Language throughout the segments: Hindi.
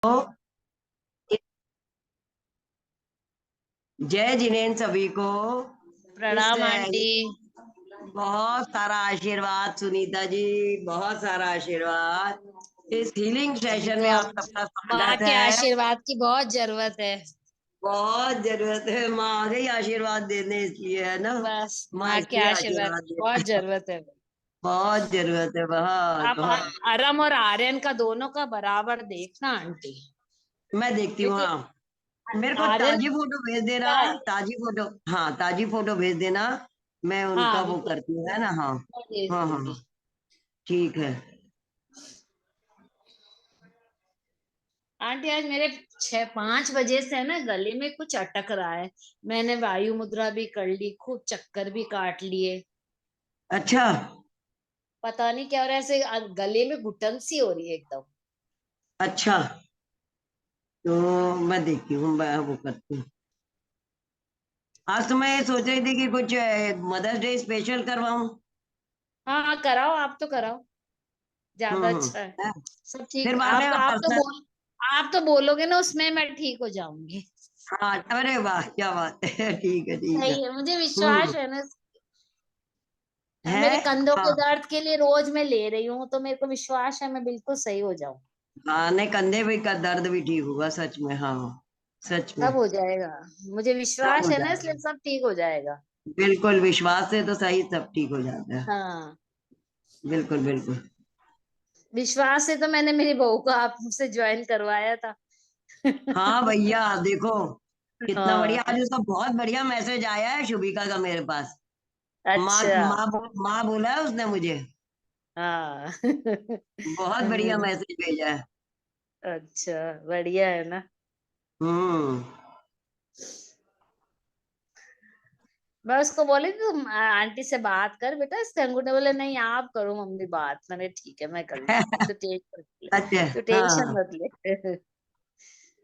तो जय जिनेन्द्र सभी को। इस प्रणाम आंटी। बहुत सारा आशीर्वाद सुनीता जी, बहुत सारा आशीर्वाद। इस हीलिंग सेशन में हमको आप सबका माँ स्वागत के है। आशीर्वाद की बहुत जरूरत है। बहुत जरूरत है, माँ आ गई आशीर्वाद देने, इसलिए है ना। बस माँ माँ के इसलिए आशीर्वाद आशीर्वाद की बहुत दे। जरूरत है। बहुत जरूरत है, बहुत आप बहुत। अरम और आर्यन का दोनों का बराबर देखना आंटी। मैं देखती हूँ, क्योंकि हाँ। मेरे को आर्यन ताजी फोटो भेज देना। का है। ताजी फोटो, हाँ ताजी फोटो भेज देना। मैं उनका हाँ वो बिल्कुल, करती हूँ, है ना। हाँ मैं भेज हाँ हाँ दूंगी। हाँ, ठीक है। आंटी आज मेरे 5 बजे से है ना गले में कुछ अटक रहा है। मैंने वायु मुद्रा भी कर ली, खूब चक्कर भी काट लिए। अच्छा पता नहीं क्या हो रहा है, ऐसे गले में घुटन सी हो रही है एकदम। अच्छा, तो मैं देखती हूँ, मैं वो करती हूँ। आज तो मैं सोच रही थी कि कुछ मदर्स डे स्पेशल करवाऊं। हाँ हाँ कराओ, आप तो कराओ, ज्यादा अच्छा है। है। सब फिर ठीक। बाद में पर्सनल। आप तो बोलोगे ना उसमें मैं ठीक हो जाऊंगी। हाँ, अरे वाह क्या बात है। ठीक है ठीक है। सही है, मुझे हम्म। विश्वास है ना। है। मेरे कंधों हाँ के दर्द के लिए रोज मैं ले रही हूँ, तो मेरे को विश्वास है मैं बिल्कुल सही हो जाऊँ। हाँ, नहीं कंधे भी का दर्द भी ठीक होगा, सच में, हाँ। सच में। सब हो जाएगा। मुझे सब विश्वास हो है ना, जाएगा। इसलिए सब ठीक हो जाएगा। बिल्कुल विश्वास से तो सही, सब ठीक हो जाता है। हाँ, बिल्कुल बिल्कुल। विश्वास से तो मैंने मेरी बहू को आपसे ज्वाइन करवाया था। हाँ भैया देखो, कितना बढ़िया। हाँ। आज उसका बहुत बढ़िया मैसेज आया है शुभिका का मेरे पास। माँ अच्छा। माँ बोला है उसने मुझे। हाँ। बहुत बढ़िया मैसेज भेजा है। अच्छा, बढ़िया है ना। हम्म। मैं उसको बोली थी तुम आंटी से बात कर बेटा, इसके अंगूठे। बोले नहीं आप करो मम्मी बात। मैंने ठीक है मैं कर लूंगी, तो टेंशन मत ले। अच्छा। तो टेंशन हाँ, मत ले।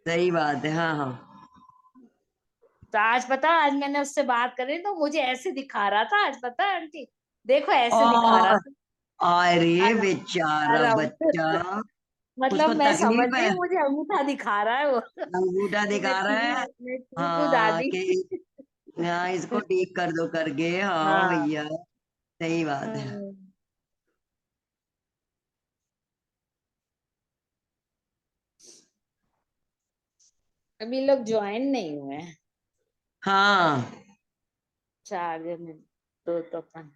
सही बात है, हाँ हाँ। तो आज पता, आज मैंने उससे बात करी तो मुझे ऐसे दिखा रहा था, आज पता है आंटी, देखो ऐसे दिखा रहा और था। अरे अरे, बेचारा अरे बच्चा, मतलब उसको मैं समझ तकलीफ रही है। हूँ, मुझे अंगूठा दिखा रहा है वो। अंगूठा कि दिखा रहा है। मैं ठीक हूँ हाँ दादी। कि हाँ, इसको ठीक कर दो करके, हाँ हाँ। भैया। सही बात है। हम्म। अभी लोग ज्वाइन नहीं हुए हैं, हाँ, 4 दिन तो अपन।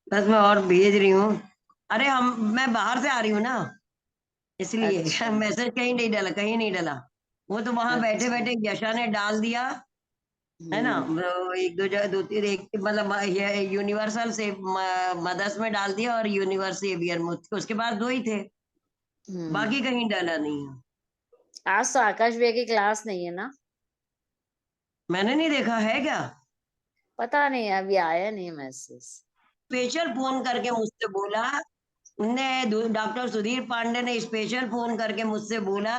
बस मैं और भेज रही हूँ। अरे मैं बाहर से आ रही हूँ ना, इसलिए अच्छा मैसेज कहीं नहीं डाला, कहीं नहीं डाला। वो तो वहां बैठे अच्छा। बैठे यशा ने डाल दिया, है ना। हम्म वो एक दो जगह, दो तीन, एक मतलब ये यूनिवर्सल से मदर्स में डाल दिया और यूनिवर्स सेवियर में, उसके बाद दो ही थे। हम्म। बाकी कहीं डाला नहीं है। आज तो आकाश भैया की क्लास नहीं है ना। मैंने नहीं देखा है क्या। पता नहीं, अभी आया नहीं मैसेज। स्पेशल फोन करके मुझसे बोला, ने डॉक्टर सुधीर पांडे ने स्पेशल फोन करके मुझसे बोला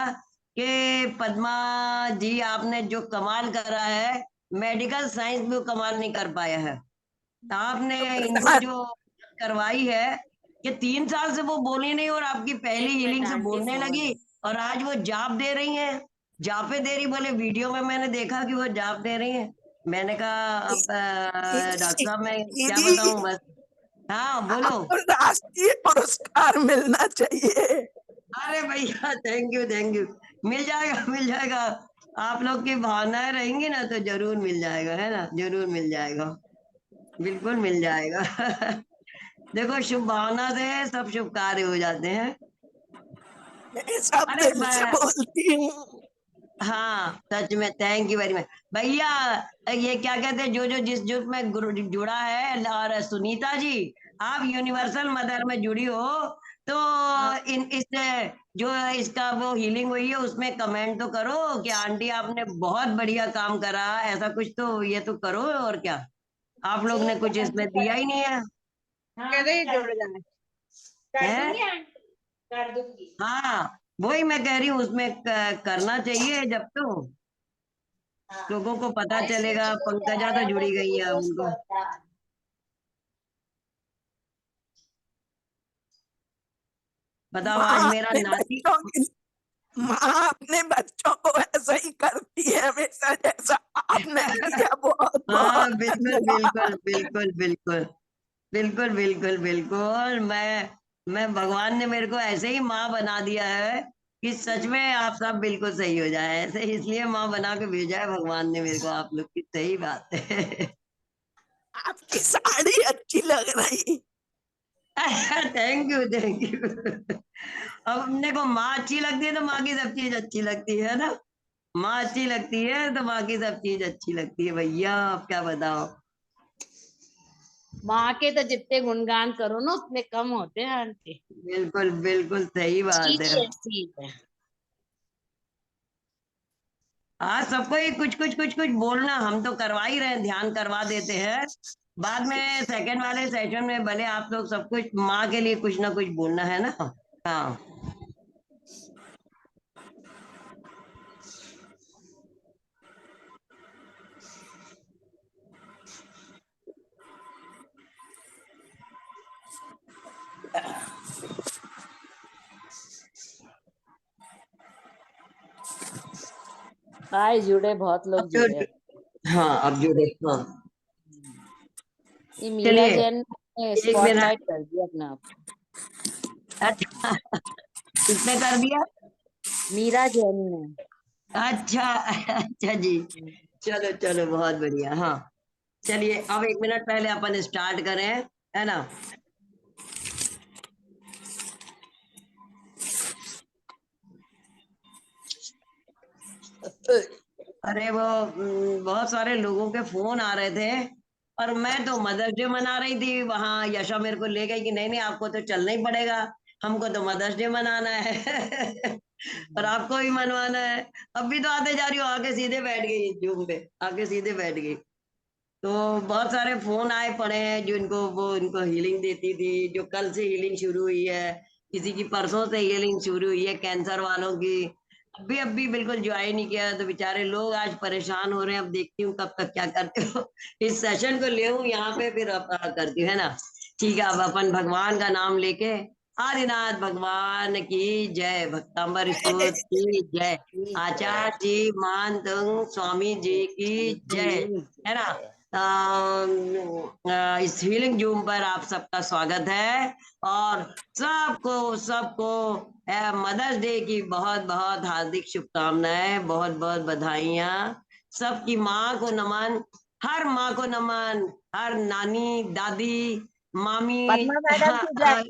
कि पद्मा जी आपने जो कमाल करा है, मेडिकल साइंस में कमाल नहीं कर पाया है। आपने इनको जो करवाई है, कि 3 साल से वो बोली नहीं और आपकी पहली एक मिनट हीलिंग से आंटी, बोलने फोन लगी। है। और आज वो जाप दे रही हैं। जापे दे रही, बोले वीडियो में मैंने देखा कि वो जाप दे रही हैं। मैंने कहा अब डॉक्टर दीदी साहब मैं क्या दीदी, बताऊं बस। हाँ बोलो। आपको राष्ट्रीय पुरस्कार मिलना चाहिए। अरे भैया थैंक यू थैंक यू। मिल जाएगा मिल जाएगा। आप लोग की भावनाएं रहेंगी ना तो जरूर मिल जाएगा, है ना, जरूर मिल जाएगा। बिल्कुल मिल जाएगा। देखो, शुभ भावना से सब शुभ कार्य हो जाते हैं। मैं सब अरे दिल से बोलती हूँ। हाँ सच में, थैंक यू वेरी मच भैया। ये क्या कहते हैं, जो जो जिस जुट में जुड़ा है, और सुनीता जी आप यूनिवर्सल मदर में जुड़ी हो, तो हाँ इन इस जो इसका वो हीलिंग हुई है उसमें कमेंट तो करो कि आंटी आपने बहुत बढ़िया काम करा, ऐसा कुछ तो ये तो करो। और क्या, आप लोग ने ठीक कुछ है इसमें आंटी, दिया ही नहीं है। हाँ मैं कर दूंगी हैं। आंटी, कर दूंगी। हाँ, वही मैं कह रही हूँ, उसमें करना चाहिए जब तो हाँ। लोगों को पता अरे चलेगा। सूजी को पंकजा तो चढ़ाया था जुड़ी तो गई है, वो उनको उसको था। बताओ। आज माँ मेरा अपने नाती, बच्चों की माँ अपने बच्चों को ऐसा ही करती है हमेशा जैसा आपने किया। बहुत हाँ बहुत बिल्कुल बिल्कुल धन्यवाद। बिल्कुल बिल्कुल बिल्कुल बिल्कुल बिल्कुल। मैं भगवान ने मेरे को ऐसे ही माँ बना दिया है कि सच में आप सब बिल्कुल सही हो जाए, ऐसे इसलिए माँ बना के भेजा है भगवान ने मेरे को आप लोग की। सही बात है। आपकी साड़ी अच्छी लग रही। Thank you thank you. अब अपने को माँ अच्छी लगती है तो माँ की सब चीज अच्छी लगती है ना। माँ अच्छी लगती है तो माँ की सब चीज अच्छी लगती है भैया, आप क्या बताओ। माँ के तो जितने गुणगान करो ना उतने कम होते हैं आंटी। बिल्कुल बिल्कुल सही बात चीज है। ही ऐसी है। हाँ सबको ही कुछ कुछ कुछ कुछ बोलना, हम तो करवा ही रहे हैं, ध्यान करवा देते हैं। बाद में सेकंड वाले सेशन में भले आप लोग सब कुछ माँ के लिए कुछ ना कुछ बोलना है ना। हाँ आज जुड़े, बहुत अब लोग जो, जुड़े। हाँ अब जो देखो। ये मीरा चलिए जैन ने एक मिनट। स्पॉटलाइट कर दिया अपने आप। अच्छा किसने कर दिया? मीरा जैन ने। अच्छा अच्छा जी। चलो चलो बहुत बढ़िया। हाँ चलिए अब एक मिनट पहले अपन स्टार्ट करें, है ना। अरे वो बहुत सारे लोगों के फोन आ रहे थे और मैं तो मदर्स डे मना रही थी वहां। यशा मेरे को ले गई कि नहीं नहीं आपको तो चलना ही पड़ेगा, हमको तो मदर्स डे मनाना है। और आपको भी मनवाना है। अब भी तो आते जा रही हो, आके सीधे बैठ गई जूम पे, आके सीधे बैठ गई। तो बहुत सारे फोन आए पड़े हैं जो इनको वो इनको हीलिंग देती थी, जो कल से हीलिंग शुरू हुई है, किसी की परसों से हीलिंग शुरू हुई है कैंसर वालों की। अभी बिल्कुल ज्वाइन नहीं किया तो बेचारे लोग आज परेशान हो रहे हैं। अब देखती हूँ कब तक क्या करते हो। इस सेशन को ले हूँ यहाँ पे फिर करती हूँ, है ना। ठीक है अब अपन भगवान का नाम लेके, आदिनाथ भगवान की जय, भक्तांबर स्तोत्र की जय, आचार्य जी मान स्वामी जी की जय, है ना। इस हीलिंग जूम पर आप सबका स्वागत है। और सबको सबको मदर्स डे की बहुत बहुत हार्दिक शुभकामनाएं, बहुत बहुत बधाइयां। सबकी माँ को नमन, हर माँ को नमन, हर नानी दादी मामी, पद्मा मैडम हर की जय।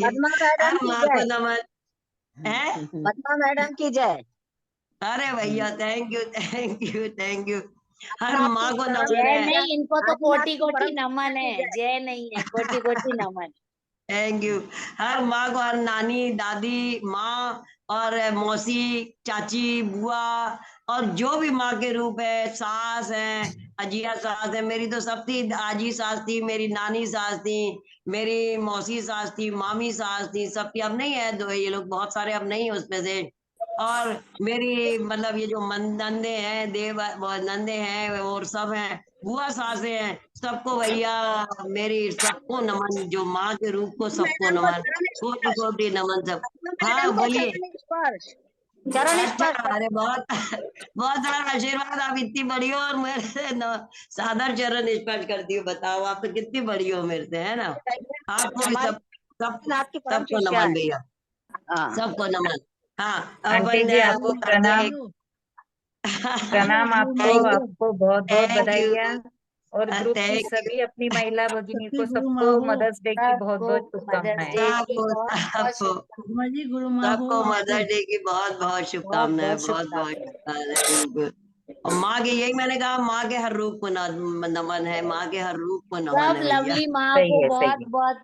पद्मा मैडम की माँ को जय। नमन है। पद्मा मैडम की जय। अरे भैया thank you thank you thank you. हर आदिनाथ माँ की को परम नमन जय है। नहीं, इनको तो आदिनाथ कोटि की कोटि परम नमन की है, जय। जय नहीं है, कोटि कोटि नमन। Thank you. हर माँ को, हर नानी दादी माँ और मौसी चाची बुआ और जो भी माँ के रूप है, सास है, अजिया सास है मेरी तो सब थी, आजी सास थी मेरी, नानी सास थी मेरी, मौसी सास थी, मामी सास थी, सब थी। अब नहीं है दो ये लोग, बहुत सारे अब नहीं है उसमें से। और मेरी मतलब ये जो नंदे हैं देव नंदे हैं और सब हैं, बुआ सासे हैं, सबको भैया मेरी सबको नमन, जो माँ के रूप को सबको मैडम को नमन, चरण कोटि स्पर्श। कोटि नमन सब। पद्मा मैडम हाँ को बोलिए। चरण स्पर्श। चरण अच्छा स्पर्श। अरे बहुत बहुत सारा आशीर्वाद, आप इतनी बड़ी हो और मेरे से सादर चरण स्पर्श करती हो, बताओ आप तो कितनी बड़ी हो मेरे से, है ना। आपको भी हमारे सब सब आदिनाथ की परम सबको शिष्या नमन है। भैया, हाँ। सबको नमन। हाँ अब आंटी अपन जी वो आपको करते हैं प्रणाम। प्रणाम आपको, थैंक यू आपको बहुत बहुत थैंक यू बधाइयाँ। और ग्रुप की थैंक यू। सभी अपनी महिला भगिनी को गुरु सबको माहू। मदर्स डे की बहुत सबको बहुत मदर्स शुभकामनाएं। डे की सबको बहुत बहुत सबको पद्मा जी गुरु माहू सबको आपको। मदर डे की बहुत बहुत बहुत शुभकामनाएं, बहुत बहुत बहुत शुभकामनाएं। शुभकामनाएं बिल्कुल। और माँ के, यही मैंने कहा, माँ के हर रूप को नमन है, माँ के हर रूप को नमन सब है भैया। लवली माँ सही को है, बहुत सही है। बहुत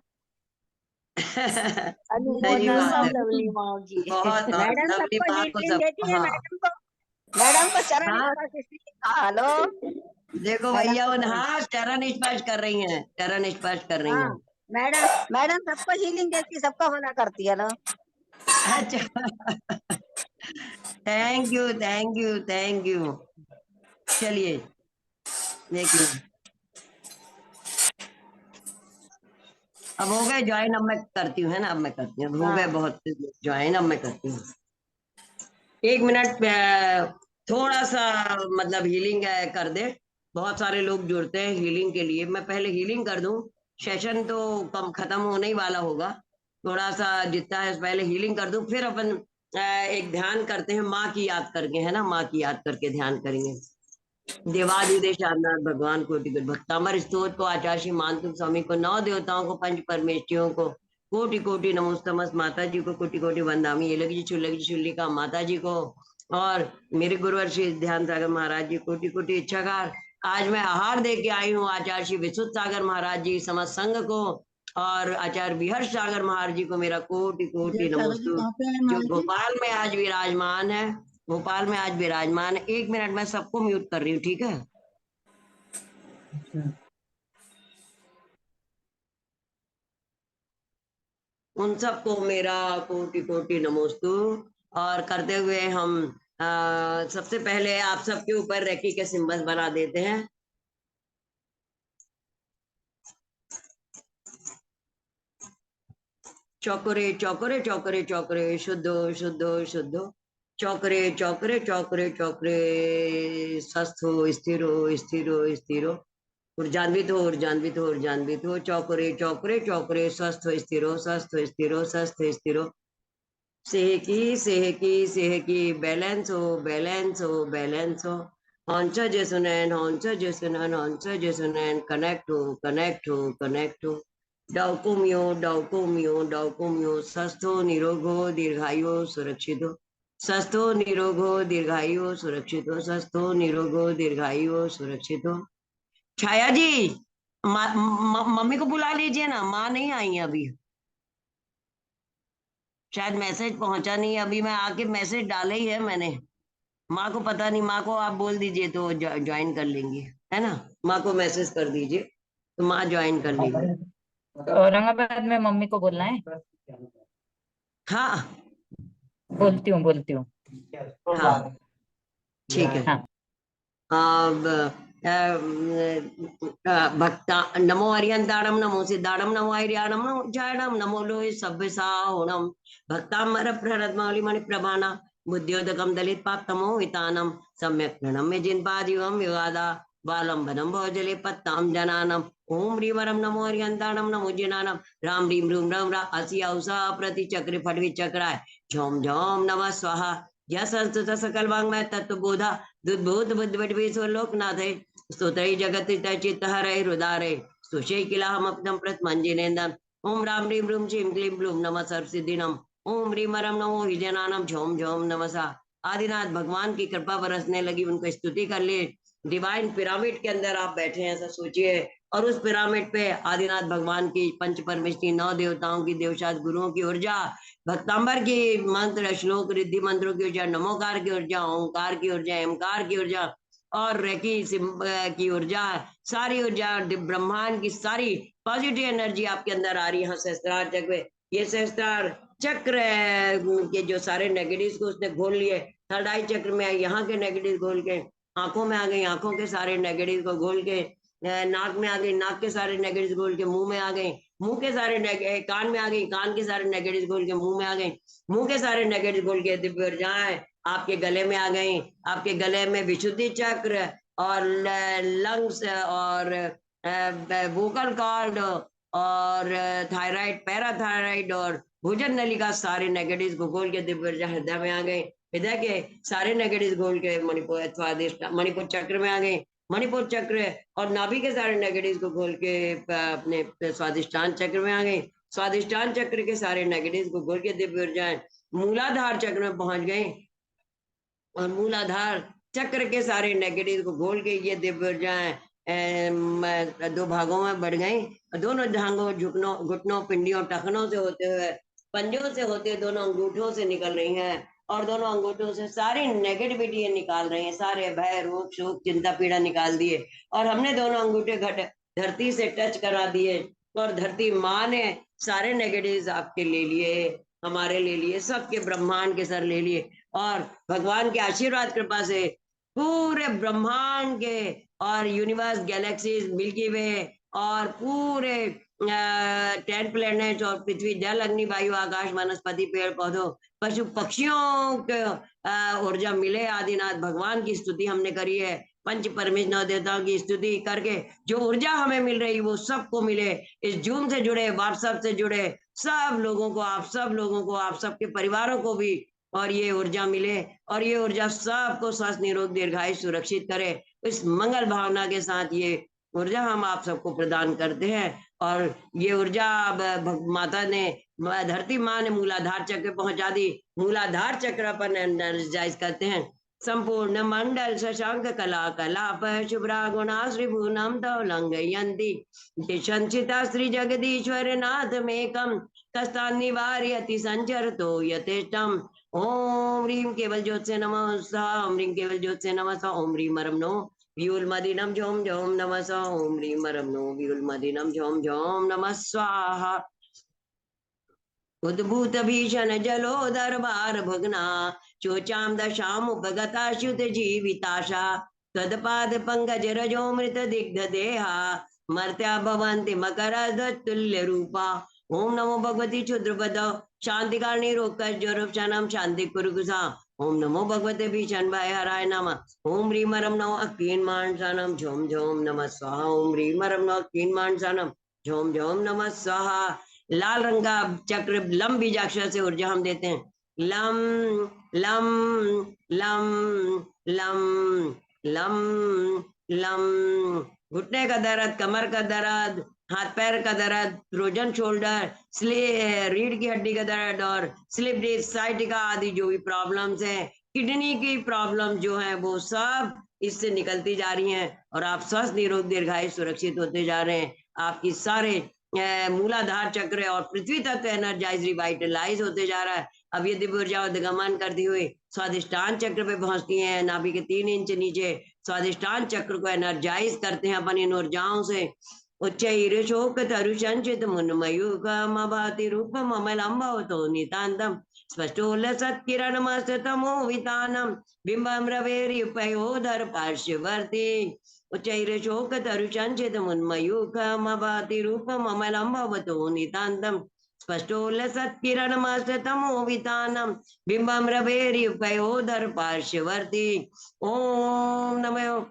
सही अनुमोदन, बात सब है। लवली माँ की। बहुत बहुत मैडम लवली सबको माँ को हीलिंग सब। देती है। हाँ मैडम को चरण हाँ स्पर्श इसलिए कहा। हेलो। देखो मैडम भैया को उन, चरण। हाँ चरण स्पर्श कर रही हैं, चरण स्पर्श कर रही हाँ। हैं। मैडम मैडम सबको हीलिंग देती है, सबका भला करती है। हेलो। अच्छा thank you thank you thank you. चलिए देखिए अब हो गए ज्वाइन, अब मैं करती हूँ, है ना, अब मैं करती हूँ, अब हो गए हाँ बहुत ज्वाइन, अब मैं करती हूँ। एक मिनट थोड़ा सा मतलब हीलिंग कर दे। बहुत सारे लोग जुड़ते हैं हीलिंग के लिए, मैं पहले हीलिंग कर दूं। सेशन तो कम खत्म होने ही वाला होगा। थोड़ा सा जितना है पहले हीलिंग कर दूं, फिर अपन एक ध्यान करते हैं माँ की याद करके, है ना, माँ की याद करके ध्यान करेंगे। देवादिदेव शारनाथ भगवान कोटि कोटि भक्तामर स्तोत्र को आचार्य श्री मानतुक स्वामी को, नौ देवताओं को, पंच परमेष्ठियों को कोटि कोटि नमोस्तमस, माता जी को कोटि कोटि वंदामी, ये लगी जी चुल्लिका माता जी को, और मेरे गुरुवर श्री ध्यान सागर महाराज जी कोटि कोटि इच्छाकार। आज मैं आहार दे के आई हूँ आचार्य श्री विशुद्ध सागर महाराज जी समस्त संघ को, और आचार्य विहर्ष सागर महाराज जी को मेरा कोटि कोटि नमोस्तु, जो भोपाल में आज विराजमान है। भोपाल में आज विराजमान है। एक मिनट में सबको म्यूट कर रही हूँ, ठीक है। उन सबको मेरा कोटि कोटि नमोस्तु। और करते हुए हम सबसे पहले आप सबके ऊपर रेकी के सिंबल बना देते हैं। चौकरे चौकरे चौकरे चौकरे शुद्धो शुद्धो शुद्धो, चौकरे चौकरे चौकरे चौकरे स्वस्थो स्थिरो स्थिरो स्थिरो, ऊर्जान्वित हो ऊर्जान्वित हो ऊर्जान्वित हो, चौकरे चौकरे चौकरे स्वस्थ हो स्थिरो स्वस्थ हो स्थिरो स्वस्थ हो स्थिरो, सेहकी बैलेंस हो बैलेंस हो बैलेंस हो, हॉन्च जेसुनैन हॉन्च जेसुनैन हॉन्च जेसुनैन, कनेक्ट हो कनेक्ट हो कनेक्ट हो, डाउकुमियो डाउकुमियो डाउकुमियो, स्वस्थो निरोगो दीर्घायु सुरक्षित हो, स्वस्थो निरोगो दीर्घायु सुरक्षित हो, स्वस्थो निरोगो दीर्घायु सुरक्षित हो। छाया जी, मम्मी को बुला लीजिए ना, माँ नहीं आई है अभी, शायद मैसेज पहुंचा नहीं है। अभी मैं आके मैसेज डाला ही है मैंने। माँ को पता नहीं, माँ को आप बोल दीजिए तो ज्वाइन कर लेंगी, है ना। माँ को मैसेज कर दीजिए तो माँ ज्वाइन कर लेंगी। औरंगाबाद में मम्मी को बोलना है। हाँ बोलती हूँ। हाँ ठीक है। हाँ। अब भक्ता नमो अरियंताणम नमो सिद्धाणम नमो ऐर्याणम नमो जयणम नमो लोय सभ्यसाहुणम, भक्तामर प्रहरत्मौलि मणि प्रभाना, बुद्धियोदकम दलित पाप तमो वितानम, सम्यक प्रणम्य जिन्पादिवम युगादा, बालंबनम भोजले पत्ताम जनानम, ओम ह्रीम वरम नमो अरियंताणम नमो जिनानम, राम ह्रीम रूम रम रा असी औसा प्रति चक्र फटवि चक्राय, झोम झोम नमः स्वाहा, यह संस्कृत सकल वांग्मय तत्व बोधा, दुर्बोध बुद्ध बट लोकनाथ है, स्तोत्र जगत चित्त हरे हृदय, सुषे किला हम अपनम प्रतमंजिनेन्दम, ओम राम ह्रीम रूम श्रीम क्लीम ब्लूम नमः सर्वसिद्धिनम, ओम ह्रीम रम नमो हिजनानम झोम झोम नमसा। आदिनाथ भगवान की कृपा बरसने लगी, उनको स्तुति कर ले। डिवाइन पिरामिड के अंदर आप बैठे हैं, ऐसा सोचिए, और उस पिरामिड पे आदिनाथ भगवान की पंच परमेष्ठी नौ देवताओं की देवशाद गुरुओं की ऊर्जा, भक्तांबर की मंत्र श्लोक रिद्धि मंत्रों की ऊर्जा, नमोकार की ऊर्जा, ओंकार की ऊर्जा, एमकार की ऊर्जा, और रेकी की ऊर्जा, सारी ऊर्जा ब्रह्मांड की सारी पॉजिटिव एनर्जी आपके अंदर आ रही है। सहस्त्रार चक्र, ये सहस्त्रार चक्र के जो सारे नेगेटिव को उसने घोल लिए, थर्ड आई चक्र में यहाँ के नेगेटिव घोल के आंखों में आ गई, आंखों के सारे नेगेटिव को घोल के नाक में आ गई, नाक के सारे नेगेटिव घोल के मुंह में आ गई, मुंह के सारे कान में आ गई, कान के सारे नेगेटिव घोल के मुंह में आ गई, मुंह के सारे नेगेटिव घोल के दिव्य ऊर्जाएं आपके गले में आ गई। आपके गले में विशुद्धि चक्र और लंग्स और वोकल कॉर्ड और थायराइड पैराथायराइड और भोजन नलिका सारे नेगेटिव को घोल के दिव्य ऊर्जा हृदय में आ गई। हृदय के सारे नेगेटिव घोल के मणिपुर स्वादिष्ट मणिपुर चक्र में आ गई। मणिपुर चक्र और नाभि के सारे नेगेटिव को घोल के अपने स्वादिष्टान चक्र में आ गई। स्वादिष्टान चक्र के सारे नेगेटिव को घोल के दिव्य ऊर्जाएं मूलाधार चक्र में पहुंच गई, और मूलाधार चक्र के सारे नेगेटिव को घोल के ये दिव्य ऊर्जाएं दो भागों में बढ़ गई। दोनों धांगों झुकनों घुटनों पिंडियों टखनों से होते हुए पंजों से होते दोनों अंगूठों से निकल रही हैं, और दोनों अंगूठों से सारी नेगेटिविटी निकाल रही हैं, सारे भय रोग शोक चिंता पीड़ा निकाल दिए। और हमने दोनों अंगूठे घट धरती से टच करा दिए, और धरती माँ ने सारे नेगेटिव आपके ले लिए, हमारे ले लिए, सबके ब्रह्मांड के सर ले लिए। और भगवान के आशीर्वाद कृपा से पूरे ब्रह्मांड के और यूनिवर्स गैलेक्सीज मिल्की वे और पूरे 10 प्लैनेट्स और पृथ्वी, जल, अग्नि, वायु, आकाश, वनस्पति, पेड़ पौधों, पशु पक्षियों को ऊर्जा मिले। आदिनाथ भगवान की स्तुति हमने करी है, पंच परमेश्वर नौ देवताओं की स्तुति करके जो ऊर्जा हमें मिल रही वो सबको मिले। इस जूम से जुड़े, व्हाट्सएप से जुड़े सब लोगों को, आप सब लोगों को, आप सबके परिवारों को भी और ये ऊर्जा मिले, और ये ऊर्जा सबको स्वस्थ, निरोग, दीर्घायु, सुरक्षित करे। इस मंगल भावना के साथ ये ऊर्जा हम आप सबको प्रदान करते हैं। और ये ऊर्जा माता ने, धरती माँ ने मूलाधार चक्र पहुंचा दी। मूलाधार चक्र अपन एनर्जाइज करते हैं। संपूर्ण मंडल शशांक कला कलाप शुभ्रा गुणा श्रीभुवनम तव लंघयन्ति संचिता श्री जगदीश्वर नाथ मेकम कस्ता निवार्यति संचरतो यथेष्टम। ओम ह्रीं केवल ज्योत से नमः स्वाहा, ओम ह्रीं केवल ज्योत से नमः स्वाहा, ओम ह्रीं मरम नो व्यूलमदिनम झोम झोम नमः स्वाहा, ओम ह्रीं मरम नो व्यूलमदिनम झोम झोम नमः स्वाहा। उद्भूत भीषण जलो दरबार भगना चोचाम दशाम उपगता शुद्ध जीविताशा तदपाद पंकज रजो मृत दिग्ध देहा मर्त्या भवन्ति मकर तुल्य रूपा। ओम नमो भगवती क्षुद्रपद शांति कारणी रोग ज्वरम शांति कुरुकुसा। ओम नमो भगवते भीषण भय हराय नमः। ओम ह्रीं मरम नमो अक्कीन मानसानम झोम झोम नमः स्वाहा, ओम ह्रीं मरम नमो अक्कीन मानसानम झोम झोम नमः स्वाहा। लाल रंग का चक्र लम बीजाक्षर से ऊर्जा हम देते हैं। Lump lump lump lump lump lump. घुटने का दर्द, कमर का दर्द, हाथ पैर का दर्द, फ्रोजन शोल्डर, रीढ़ की हड्डी का दर्द और स्लिप डिस्क, साइटिका आदि जो भी प्रॉब्लम्स हैं, किडनी की प्रॉब्लम जो है वो सब इससे निकलती जा रही हैं और आप स्वस्थ, निरोग, दीर्घायु, सुरक्षित होते जा रहे हैं। आपकी सारे मूलाधार चक्र और पृथ्वी तत्व एनर्जाइज, रिवाइटलाइज होते जा रहा है। अब ये दिव्य ऊर्जा दगमन करती हुई स्वादिष्टान चक्र पे पहुंचती है। नाभि के 3 इंच नीचे स्वादिष्टान चक्र को एनर्जाइज करते हैं अपन इन ऊर्जाओं से। उच्चैर शोक तरु संचित मुन्मयूखमभाति रूपम अमलम भवतो नितान्तम स्पष्टोल सत्किरणमस्तमो वितानम बिंबम रवेर्युपयोधर पार्श्ववर्ती। उच्चैर शोक तरु संचित मुन्मयूखमभाति रूपम अमलम भवतो नितान्तम स्पष्टोल सत्किरणमस्तमो वितानम बिंबम रवेर्युपयोधर पार्श्ववर्ती। ओम नमो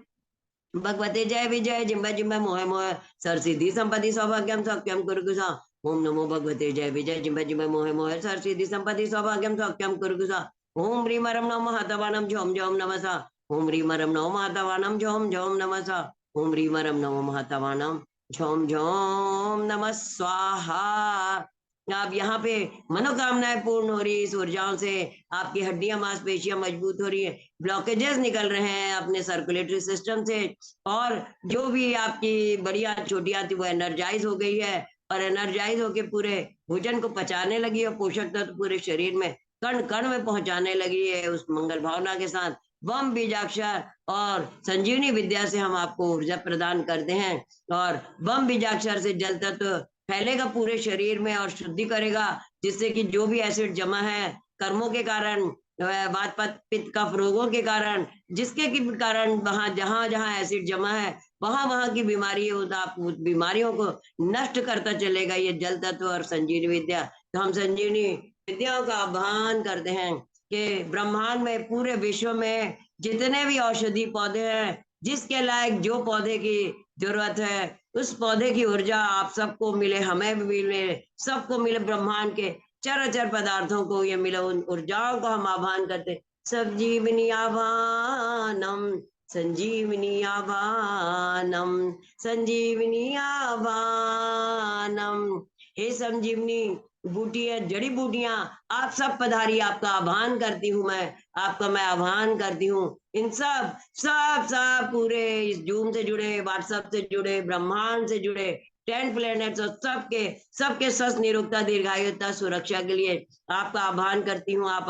भगवते जय विजय जिम्बा जिम्बा मोह मोह सर सिद्धि संपत्ति सौभाग्यम सौख्यम कुरुकुसा। ओम नमो भगवते जय विजय जिम्बा जिम्बा मोह मोह सर सिद्धि संपत्ति सौभाग्यम सौख्यम कुरुकुसा। ओम ह्रीं मरम नमः महातवानम झोम झोम नमसा। ओम ह्रीं मरम नमः महातवानम झोम झोम नमसा। ओम ह्रीं मरम नमः महातवानम झोम झोम नमः स्वाहा। आप यहाँ पे मनोकामनाएं पूर्ण हो रही है। इस ऊर्जाओं से आपकी हड्डियां, मांसपेशियां मजबूत हो रही है, ब्लॉकेजेस निकल रहे हैं अपने सर्कुलेटरी सिस्टम से, और जो भी आपकी बढ़िया चोटियां थी वो एनर्जाइज हो गई है और एनर्जाइज होके पूरे भोजन को पचाने लगी है। पोषक तत्व पूरे शरीर में कण कण में पहुंचाने लगी है। उस मंगल भावना के साथ बम बीजाक्षर और संजीवनी विद्या से हम आपको ऊर्जा प्रदान करते हैं, और बम बीजाक्षर से जल तत्व फैलेगा पूरे शरीर में और शुद्धि करेगा, जिससे कि जो भी एसिड जमा है कर्मों के कारण, वात पित्त कफ रोगों के कारण, जिसके कारण वहां जहां जहां एसिड जमा है वहां वहां की बीमारी बीमारियों को नष्ट करता चलेगा ये जल तत्व और संजीवनी विद्या। तो हम संजीवनी विद्याओं का आह्वान करते हैं कि ब्रह्मांड में, पूरे विश्व में जितने भी औषधि पौधे हैं, जिसके लायक जो पौधे की जरूरत है उस पौधे की ऊर्जा आप सबको मिले, हमें भी मिले, सबको मिले। ब्रह्मांड के चराचर पदार्थों को ये मिले, उन ऊर्जाओं को हम आह्वान करते। संजीवनी आह्वानम संजीवनी आह्वानम संजीवनी आह्वानम। हे संजीवनी बूटियां, जड़ी बूटियां, आप सब पधारी, आपका आह्वान करती हूँ मैं आह्वान करती हूँ। इन सब सब सब पूरे इस जूम से जुड़े, व्हाट्सएप से जुड़े, ब्रह्मांड से जुड़े 10 प्लेनेट्स और सबके स्वस्थ, निरोगता, दीर्घायुता, सुरक्षा के लिए आपका आह्वान करती हूँ। आप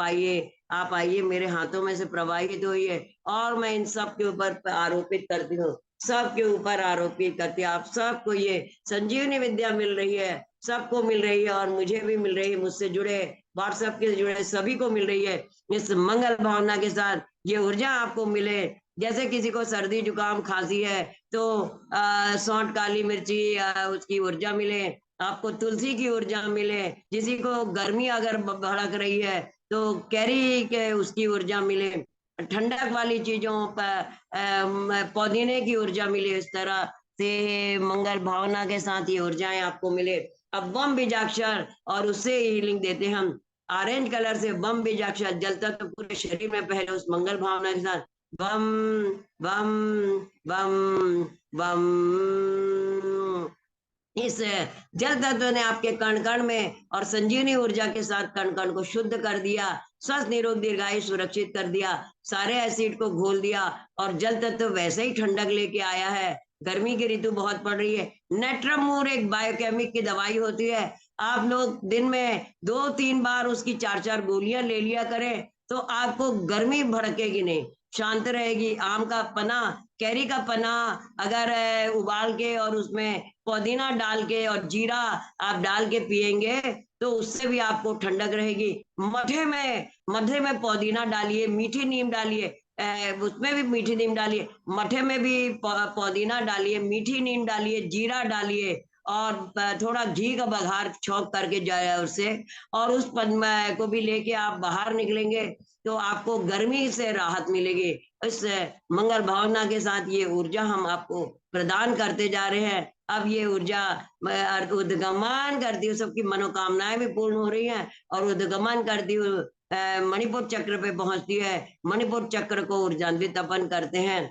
आइए मेरे हाथों में से प्रवाहित होइए, और मैं इन सब के ऊपर आरोपित करती हूँ, सबके ऊपर आरोपित करती हूँ। आप सबको ये संजीवनी विद्या मिल रही है, सबको मिल रही है, और मुझे भी मिल रही है, मुझसे जुड़े, व्हाट्सएप के जुड़े सभी को मिल रही है। इस मंगल भावना के साथ ये ऊर्जा आपको मिले। जैसे किसी को सर्दी जुकाम खांसी है तो सौंठ, काली मिर्ची, उसकी ऊर्जा मिले। आपको तुलसी की ऊर्जा मिले, किसी को गर्मी अगर भड़क रही है तो कैरी के उसकी ऊर्जा मिले, ठंडक वाली चीजों पर पुदीने की ऊर्जा मिले, इस तरह से मंगल भावना के साथ ये ऊर्जाएं आपको मिले। अब बम बीजाक्षर और उससे हीलिंग देते हम। ऑरेंज कलर से बम बीजाक्षर जलता तो पूरे शरीर में पहले उस मंगल भावना के साथ बम बम बम बम। इस जल तत्व ने आपके कण कण में और संजीवनी ऊर्जा के साथ कण कण को शुद्ध कर दिया, स्वस्थ निरोग दीर्घायु सुरक्षित कर दिया, सारे एसिड को घोल दिया और जल तत्व वैसे ही ठंडक लेके आया है। गर्मी की ऋतु बहुत पड़ रही है। नेट्रमूर एक बायोकेमिक की दवाई होती है, आप लोग दिन में 2-3 बार उसकी 4-4 गोलियां ले लिया करें तो आपको गर्मी भड़केगी नहीं, शांत रहेगी। आम का पना, कैरी का पना अगर उबाल के और उसमें पुदीना डाल के और जीरा आप डाल के पिएंगे तो उससे भी आपको ठंडक रहेगी। मठे में पुदीना डालिए, मीठी नीम डालिए, उसमें भी मीठी नीम डालिए, मठे में भी पुदीना डालिए, मीठी नीम डालिए, जीरा डालिए और थोड़ा घी का बघार छौंक करके जाए उससे, और उस पद को भी लेके आप बाहर निकलेंगे तो आपको गर्मी से राहत मिलेगी। इस मंगल भावना के साथ ये ऊर्जा हम आपको प्रदान करते जा रहे हैं। अब ये ऊर्जा उद्गमन करती हुई सबकी मनोकामनाएं भी पूर्ण हो रही हैं और उद्गमन करती हुई मणिपुर चक्र पे पहुंचती है। मणिपुर चक्र को ऊर्जान्वित अपन करते हैं।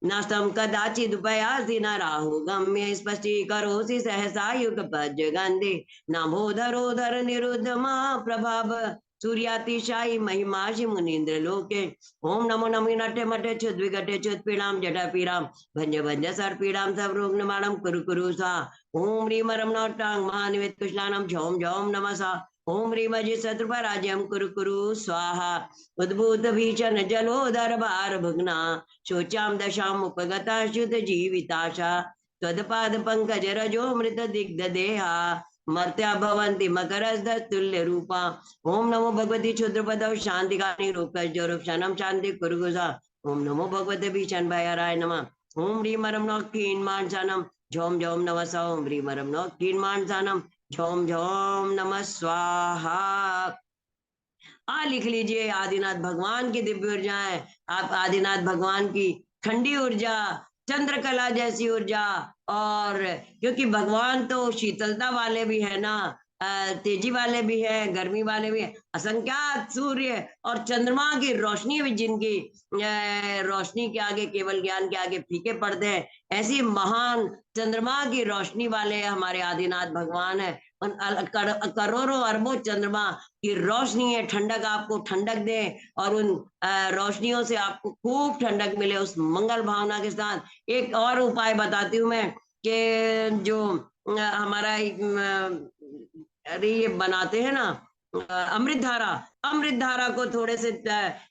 नास्तम कदाचिदुपयासि न राहु गम्य स्पष्टीकरोसि सहसा युगपज्ज गंधि नभोधरोधर निरुद्धमा प्रभाव सूर्यातिशायी महिमाशि मुनीन्द्र लोके। ओम नमो नमो नटे मटे च्युत विकटे च्युत पीड़ाम जटा पीड़ाम भंज भंज सर पीड़ाम सब रोग निवारणम कुरु कुरु सा। ओम ह्रीम रम नौटांग महानिवेद कुशलानम झोम झोम नमसा। ओम ह्रीम अजि शत्रुपराजयम कुरु कुरु स्वाहा। उद्भूत भीषण जलोदर भार भुग्ना शोचाम दशाम उपगता शुद्ध जीविताशा त्वदपाद पंकज रजो मृत दिग्ध देहा मर्त्या भवन्ति मकरस्तुल्य रूपा। ओम नमो भगवती क्षुद्रपदौ शांति कानी रूपशनम शांति कुरुगुसा। ओम नमो भगवते भीषण भयाराय नमः। ओम ह्रीम रम नो कीन मानसानम झोम झोम नमः। ओम ह्रीम रम नो कीन मानसानम झोम झोम नमः स्वाहा। लिख लीजिए आदिनाथ भगवान की दिव्य ऊर्जाएं। आप आदिनाथ भगवान की ठंडी ऊर्जा, चंद्रकला जैसी ऊर्जा, और क्योंकि भगवान तो शीतलता वाले भी है ना, तेजी वाले भी है, गर्मी वाले भी है, असंख्यात सूर्य और चंद्रमा की रोशनी भी जिनकी रोशनी के आगे, केवल ज्ञान के आगे फीके पड़ते हैं, ऐसी महान चंद्रमा की रोशनी वाले हमारे आदिनाथ भगवान है। उन करोड़ों अरबों चंद्रमा की रोशनी है, ठंडक आपको ठंडक दे और उन रोशनियों से आपको खूब ठंडक मिले उस मंगल भावना के साथ। एक और उपाय बताती हूँ मैं कि जो हमारा अरे ये बनाते हैं ना अमृत धारा, अमृत धारा को थोड़े से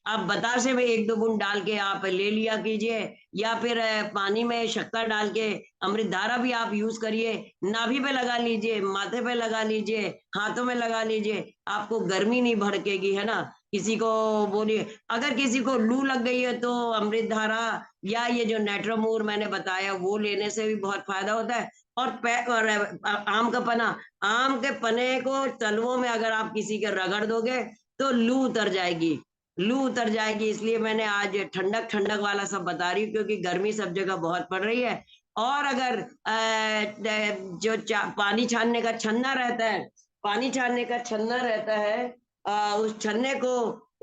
आप बतासे में 1-2 बूंद डाल के आप ले लिया कीजिए, या फिर पानी में शक्कर डाल के अमृत धारा भी आप यूज करिए। नाभि पे लगा लीजिए, माथे पे लगा लीजिए, हाथों में लगा लीजिए, आपको गर्मी नहीं भड़केगी, है ना। किसी को बोलिए, अगर किसी को लू लग गई है तो अमृत धारा या ये जो नेट्रोमूर मैंने बताया वो लेने से भी बहुत फायदा होता है। और आम का पना, आम के पने को तलवों में अगर आप किसी के रगड़ दोगे तो लू उतर जाएगी, लू उतर जाएगी। इसलिए मैंने आज ठंडक ठंडक वाला सब बता रही हूँ, क्योंकि गर्मी सब जगह बहुत पड़ रही है। और अगर जो पानी छानने का छन्ना रहता है, पानी छानने का छन्ना रहता है, उस छन्ने को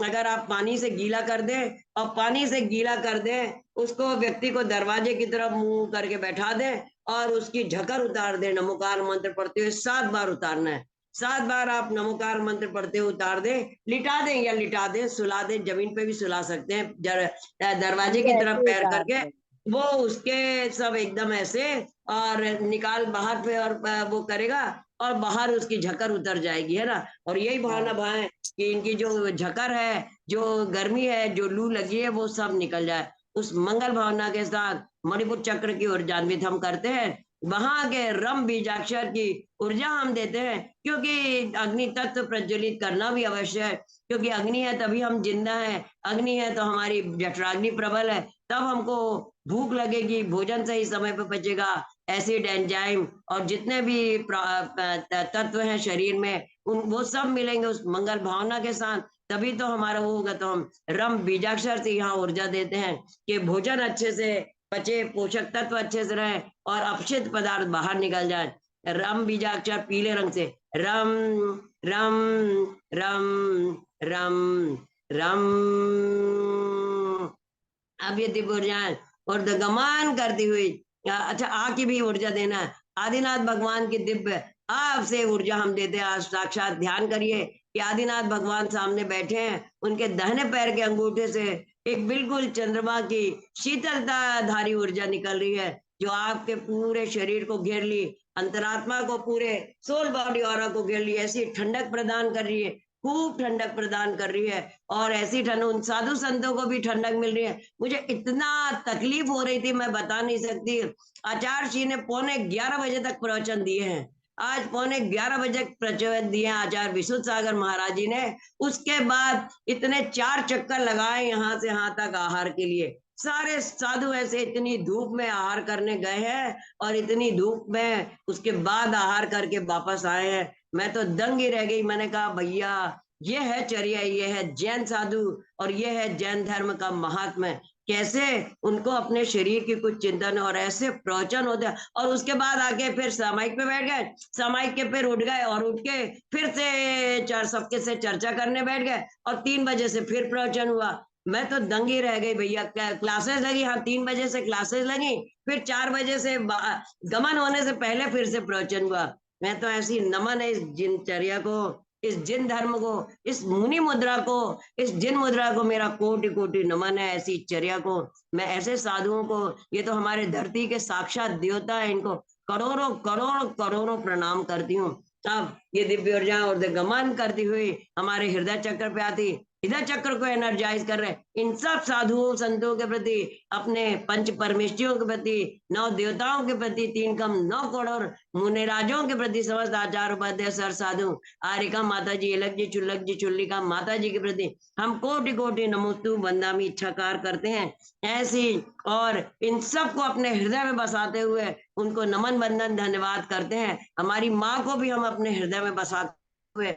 अगर आप पानी से गीला कर दें और पानी से गीला कर दें, उसको व्यक्ति को दरवाजे की तरफ मुंह करके बैठा दें और उसकी झकर उतार दें। नमोकार मंत्र पढ़ते हुए 7 बार उतारना है। 7 बार आप नमोकार मंत्र पढ़ते हुए उतार दें, लिटा दें या लिटा दें, सुला दें, जमीन पे भी सुला सकते हैं, दरवाजे की तरफ पैर करके, वो उसके सब एकदम ऐसे और निकाल बाहर पे और वो करेगा और बाहर उसकी झकर उतर जाएगी, है ना। और यही भावना भाएं कि इनकी जो झकर है, जो गर्मी है, जो लू लगी है, वो सब निकल जाए। उस मंगल भावना के साथ मणिपुर चक्र की ओर जान्वित हम करते हैं। वहां के रम बीजाक्षर की ऊर्जा हम देते हैं, क्योंकि अग्नि तत्व प्रज्वलित करना भी अवश्य है, क्योंकि अग्नि है तभी हम जिंदा हैं, अग्नि है तो हमारी जठराग्नि प्रबल है, तब हमको भूख लगेगी, भोजन सही समय पर पचेगा, एसिड एंजाइम और जितने भी तत्व हैं शरीर में उन वो सब मिलेंगे उस मंगल भावना के साथ, तभी तो हमारा वो होगा। तो हम रम बीजाक्षर से यहाँ ऊर्जा देते हैं कि भोजन अच्छे से पचे, पोषक तत्व अच्छे से रहे और अपचित पदार्थ बाहर निकल जाए। रम बीजाक्षर पीले रंग से रम रम रम रम रम। अब ये दिव्य ऊर्जाएं और गमान करती हुई, अच्छा आ की भी ऊर्जा देना है, आदिनाथ भगवान की दिव्य आप से ऊर्जा हम देते हैं। आज साक्षात ध्यान करिए कि आदिनाथ भगवान सामने बैठे हैं, उनके दाहिने पैर के अंगूठे से एक बिल्कुल चंद्रमा की शीतलता धारी ऊर्जा निकल रही है, जो आपके पूरे शरीर को घेर ली, अंतरात्मा को, पूरे सोल बॉडी ऑरा को घेर ली, ऐसी ठंडक प्रदान कर रही है, खूब ठंडक प्रदान कर रही है। और ऐसी ठंड उन साधु संतों को भी ठंडक मिल रही है। मुझे इतना तकलीफ हो रही थी, मैं बता नहीं सकती। आचार्य जी ने 11:15 बजे तक प्रवचन दिए हैं, आज 11:15 बजे प्रवचन दिए आचार्य विशुद्ध सागर महाराज जी ने। उसके बाद इतने 4 चक्कर लगाए यहाँ से यहाँ तक आहार के लिए। सारे साधु ऐसे इतनी धूप में आहार करने गए हैं और इतनी धूप में उसके बाद आहार करके वापस आए हैं। मैं तो दंग ही रह गई। मैंने कहा भैया ये है चर्या, ये है जैन साधु और ये है जैन धर्म का महात्मा। कैसे उनको अपने शरीर की कुछ चिंतन और ऐसे प्रवचन होते हैं, और उसके बाद आके फिर सामायिक पे बैठ गए, सामायिक के फिर उठ गए और उठ के फिर से सबके से चर्चा करने बैठ गए और 3 बजे से फिर प्रवचन हुआ। मैं तो दंग ही रह गई भैया। क्लासेस लगी, हाँ 3 बजे से क्लासेस लगी, फिर 4 बजे से गमन होने से पहले फिर से प्रवचन हुआ। मैं तो ऐसी नमन है इस जिनचर्या को, इस जिन धर्म को, इस मुनि मुद्रा को, इस जिन मुद्रा को मेरा कोटि कोटि नमन है, ऐसी चर्या को। मैं ऐसे साधुओं को, ये तो हमारे धरती के साक्षात देवता है, इनको करोड़ों करोड़ों करोड़ों प्रणाम करती हूँ। अब ये दिव्य ऊर्जा और गमन करती हुई हमारे हृदय चक्र पे आती, हृदय चक्र को एनर्जाइज कर रहे, इन सब साधुओं संतों के प्रति, अपने पंच परमेष्टियों के प्रति, 9 देवताओं के प्रति, 3 कम 9 करोड़ मुनिराजों के प्रति, समस्त आचार्य उपाध्याय सर साधु आरिका माता जी, अलग जी, चुल्लक जी, चुल्लिका माता जी के प्रति हम कोटि कोटि नमोस्तु बंदामी इच्छाकार करते हैं ऐसी। और इन सब को अपने हृदय में बसाते हुए उनको नमन बंदन धन्यवाद करते हैं। हमारी माँ को भी हम अपने हृदय में बसाते हुए,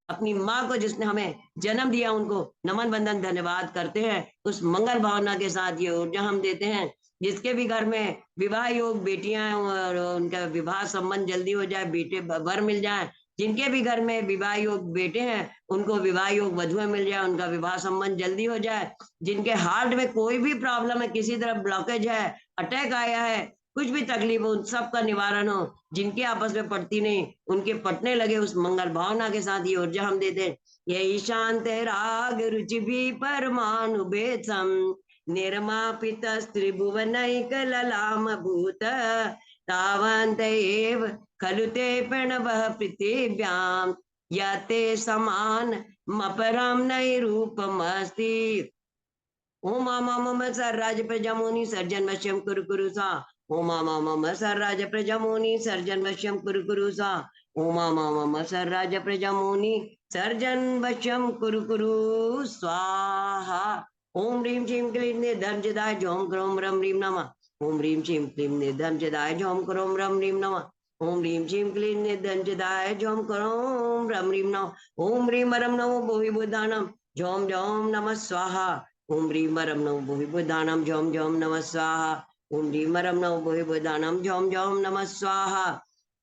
अपनी माँ को जिसने हमें जन्म दिया, उनको नमन बंदन धन्यवाद करते हैं। उस मंगल भावना के साथ ये ऊर्जा हम देते हैं। जिसके भी घर में विवाह योग बेटियां हैं और उनका विवाह संबंध जल्दी हो जाए, बेटे वर मिल जाए। जिनके भी घर में विवाह योग बेटे हैं, उनको विवाह योग वधुएं मिल जाए, उनका विवाह संबंध जल्दी हो जाए। जिनके हार्ट में कोई भी प्रॉब्लम है, किसी तरह ब्लॉकेज है, अटैक आया है, कुछ भी तकलीफ हो, उन सब का निवारण हो। जिनके आपस में पड़ती नहीं, उनके पटने लगे, उस मंगल भावना के साथ ये ऊर्जा हम देते हैं। यही शांत राग रुचि भी परमाणु भेदम निर्मापित त्रिभुवनैक ललाम भूत तावन्त एव खलु ते प्रणवः पृथिव्यां यते समान मपरम नैरूपमस्ति। ओम मम सर्राज प्रजमुनि सर्जन वश्यम कुरु कुरु सा। ओम मम सर्राज प्रजमुनि सर्जन वश्यम कुरु कुरु सा। ओम मम सर्राज प्रजमुनि सर्जन वश्यम कुरु कुरु स्वाहा। ओम ह्रीं श्रीं क्लीं निधन जदाय झोम क्रोम रम ह्रीं नमः। ओम ह्रीं श्रीं क्लीं निधन जदाय झोम क्रोम रम ह्रीं नमः। ओम ह्रीं श्रीं क्लीं निधन जदाय झोम क्रोम रम ह्रीं नमः। ओम ह्रीं मरम नमो भूहि बुधानम झोम झोम नमः स्वाहा। ओम ह्रीं मरम नमो भूहि बुधानम झोम झोम नमः स्वाहा। ओम ह्रीं मरम नमो भूहि बुधानम झोम झोम नमः स्वाहा।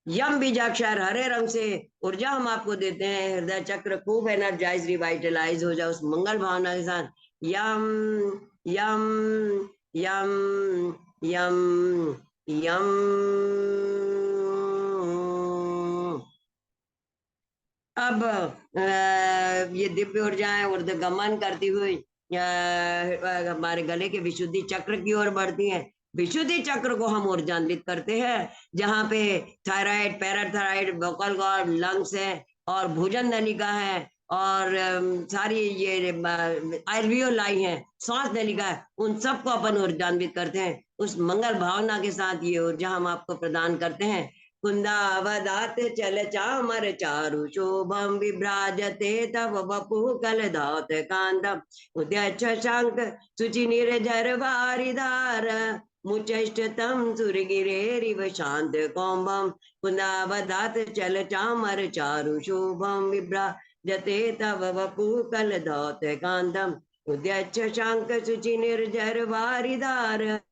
यम बीजाक्षर हरे रंग से ऊर्जा हम आपको देते हैं। हृदय चक्र खूब एनर्जाइज रिवाइटलाइज हो जाए उस मंगल भावना के साथ। यम यम यम यम यम। अब ये दिव्य ऊर्जाएं ऊर्ध्वगमन करती हुई हमारे गले के विशुद्धि चक्र की ओर बढ़ती हैं। विशुद्धि चक्र को हम ऊर्जान्वित करते हैं, जहाँ पे thyroid, parathyroid, vocal cord, lungs है और भोजन नलिका है और सारी ये आयुर्वेद है, सांस ने लिखा है, उन सबको अपन ऊर्जान्वित करते हैं। उस मंगल भावना के साथ ये ऊर्जा हम आपको प्रदान करते हैं। कुंदावदात चल चामर चारु शोभम विभ्राजते तव वपु कलधात कांतम उदय शशांक सुचि निर्जर वारिदार मुचष्टतम सुरगिरेरिव शांत कौम्बम कुंदावदात चल चामर चारु शोभम विभ्राजते तव वपु कलधात कांतम उदय शशांक सुचि निर्जर वारिदार